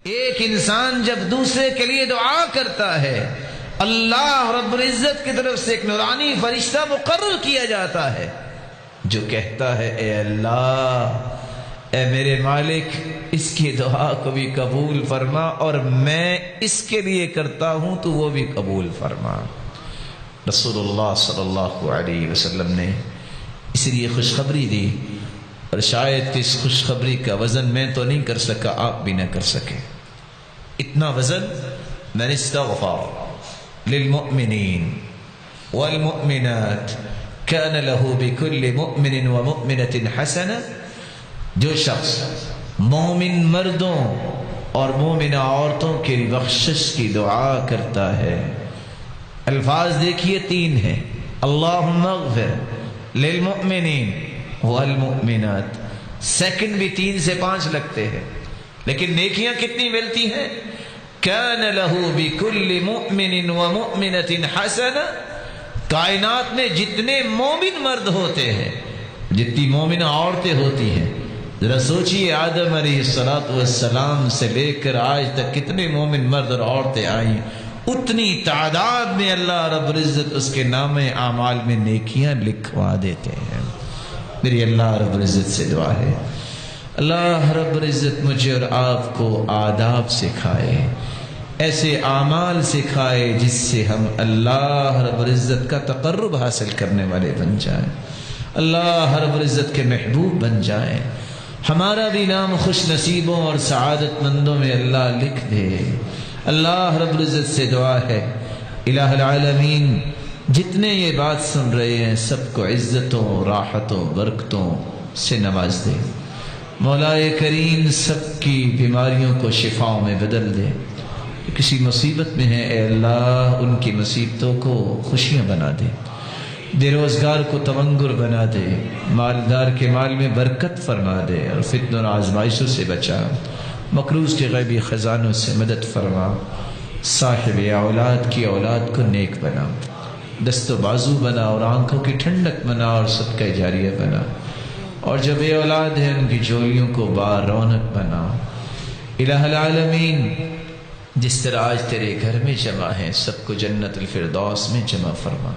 ایک انسان جب دوسرے کے لیے دعا کرتا ہے اللہ رب العزت کی طرف سے ایک نورانی فرشتہ مقرر کیا جاتا ہے جو کہتا ہے اے اللہ، اے میرے مالک، اس کی دعا کو بھی قبول فرما، اور میں اس کے لیے کرتا ہوں تو وہ بھی قبول فرما۔ رسول اللہ صلی اللہ علیہ وسلم نے اس لیے خوشخبری دی، اور شاید اس خوشخبری کا وزن میں تو نہیں کر سکا، آپ بھی نہ کر سکے۔ اتنا وزن، من استغفر للمؤمنین والمؤمنات كان له بكل مؤمن ومؤمنة حسنة، جو شخص مومن مردوں اور مومنہ عورتوں کی بخشش کی دعا کرتا ہے، الفاظ دیکھیے تین ہیں، اللہم اغفر للمؤمنین والمؤمنات، سیکنڈ بھی 3 سے 5 لگتے ہیں، لیکن نیکیاں کتنی ملتی ہیں؟ كان له بكل مؤمن ومؤمنة حسنة، کائنات میں جتنے مومن مرد ہوتے ہیں، جتنی مومنہ عورتیں ہوتی ہیں، ذرا سوچئے آدم علیہ السلام سے لے کر آج تک کتنے مومن مرد اور عورتیں آئیں، اتنی تعداد میں اللہ رب العزت اس کے نام اعمال میں نیکیاں لکھوا دیتے ہیں۔ میری اللہ رب العزت سے دعا ہے، اللہ رب العزت مجھے اور آپ کو آداب سکھائے، ایسے اعمال سکھائے جس سے ہم اللہ رب العزت کا تقرب حاصل کرنے والے بن جائیں، اللہ رب العزت کے محبوب بن جائیں، ہمارا بھی نام خوش نصیبوں اور سعادت مندوں میں اللہ لکھ دے۔ اللہ رب العزت سے دعا ہے، الہ العالمین جتنے یہ بات سن رہے ہیں سب کو عزتوں، راحتوں، برکتوں سے نواز دے۔ مولا کریم سب کی بیماریوں کو شفاؤں میں بدل دے۔ کسی مصیبت میں ہے اے اللہ، ان کی مصیبتوں کو خوشیاں بنا دے، بے روزگار کو تمنگر بنا دے، مالدار کے مال میں برکت فرما دے، اور فتنوں اور آزمائشوں سے بچا، مقروض کے غیبی خزانوں سے مدد فرما، صاحب اولاد کی اولاد کو نیک بنا، دست و بازو بنا، اور آنکھوں کی ٹھنڈک بنا، اور صدقہ جاریہ بنا، اور جب بے اولاد ہیں ان کی جولیوں کو بار رونق بنا۔ الہ العالمین جس طرح آج تیرے گھر میں جمع ہیں سب کو جنت الفردوس میں جمع فرما۔